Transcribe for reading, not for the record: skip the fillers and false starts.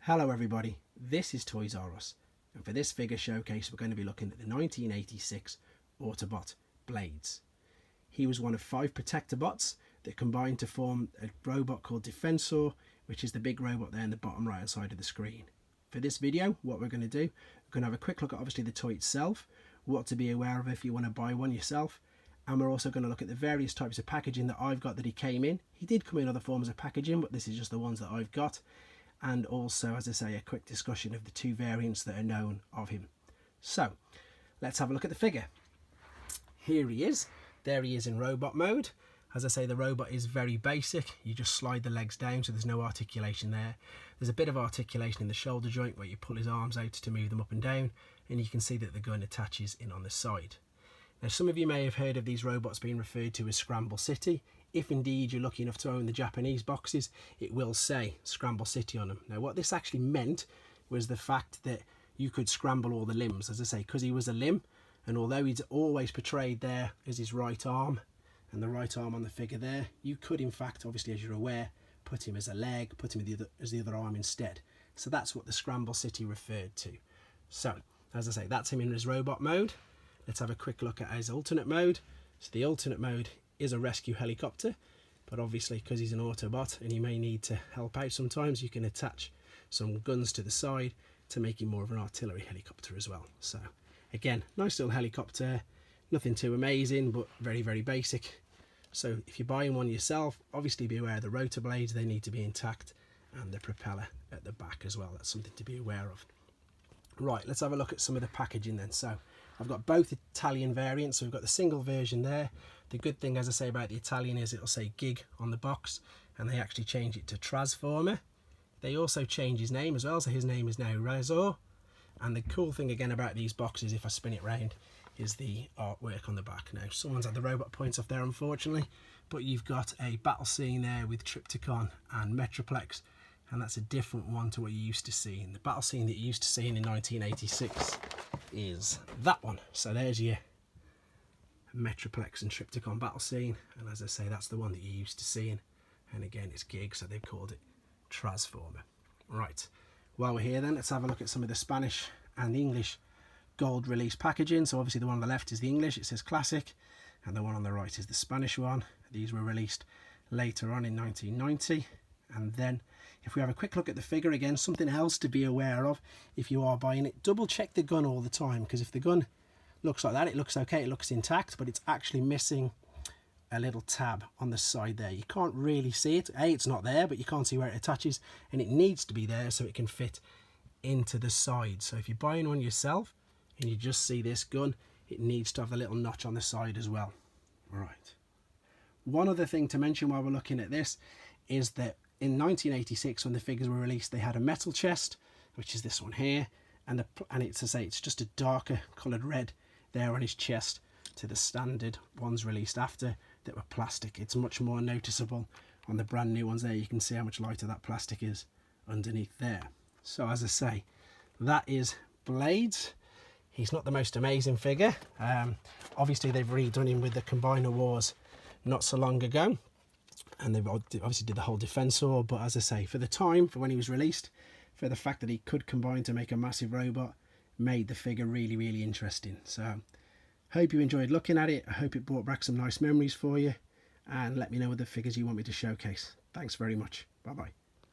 Hello everybody, this is Toys R Us, and for this figure showcase we're going to be looking at the 1986 Autobot Blades. He was one of 5 protectabots that combined to form a robot called Defensor, which is the big robot there in the bottom right hand side of the screen. For this video, what we're going to do, we're going to have a quick look at obviously the toy itself, what to be aware of if you want to buy one yourself, and we're also going to look at the various types of packaging that I've got that he came in. He did come in other forms of packaging, but this is just the ones that I've got. And also, as I say, a quick discussion of the 2 variants that are known of him. So, let's have a look at the figure. Here he is. There he is in robot mode. As I say, the robot is very basic. You just slide the legs down, so there's no articulation there. There's a bit of articulation in the shoulder joint where you pull his arms out to move them up and down, and you can see that the gun attaches in on the side. Now, some of you may have heard of these robots being referred to as Scramble City. If indeed you're lucky enough to own the Japanese boxes, it will say Scramble City on them. Now, what this actually meant was the fact that you could scramble all the limbs, as I say, because he was a limb, and although he's always portrayed there as his right arm, and the right arm on the figure there, you could in fact, obviously as you're aware, put him as a leg, put him as the other arm instead. So that's what the Scramble City referred to. So, as I say, that's him in his robot mode. Let's have a quick look at his alternate mode. So the alternate mode is a rescue helicopter, but obviously because he's an Autobot and he may need to help out sometimes, you can attach some guns to the side to make him more of an artillery helicopter as well. So again, nice little helicopter, nothing too amazing, but very, very basic. So if you're buying one yourself, obviously be aware of the rotor blades, they need to be intact, and the propeller at the back as well. That's something to be aware of. Right, let's have a look at some of the packaging then. So I've got both Italian variants, so we've got the single version there. The good thing, as I say, about the Italian is it'll say Gig on the box, and they actually change it to Transformer. They also change his name as well, so his name is now Razor. And the cool thing again about these boxes, if I spin it round, is the artwork on the back. Now, someone's had the robot points off there, unfortunately, but you've got a battle scene there with Triptychon and Metroplex, and that's a different one to what you used to see. And the battle scene that you used to see in 1986 is that one. So there's your Metroplex and Triptychon battle scene, and as I say, that's the one that you're used to seeing. And again, it's Gig, so they've called it Transformer. Right, while we're here then, let's have a look at some of the Spanish and English gold release packaging. So obviously the one on the left is the English, it says Classic, and the one on the right is the Spanish one. These were released later on in 1990. And then if we have a quick look at the figure again, something else to be aware of if you are buying it, double check the gun all the time, because if the gun looks like that, it looks okay, it looks intact, but it's actually missing a little tab on the side there. You can't really see it. It's not there, but you can't see where it attaches, and it needs to be there so it can fit into the side. So if you're buying one yourself and you just see this gun, it needs to have a little notch on the side as well. Right. One other thing to mention while we're looking at this is that in 1986, when the figures were released, they had a metal chest, which is this one here, and it's to say it's just a darker coloured red there on his chest to the standard ones released after that were plastic. It's much more noticeable on the brand new ones there. You can see how much lighter that plastic is underneath there. So as I say, that is Blades. He's not the most amazing figure. Obviously they've redone him with the Combiner Wars not so long ago, and they've obviously did the whole Defensor, but as I say, for the time, for when he was released, for the fact that he could combine to make a massive robot, made the figure really, really interesting. So hope you enjoyed looking at it. I hope it brought back some nice memories for you, and let me know what the figures you want me to showcase. Thanks very much. Bye bye.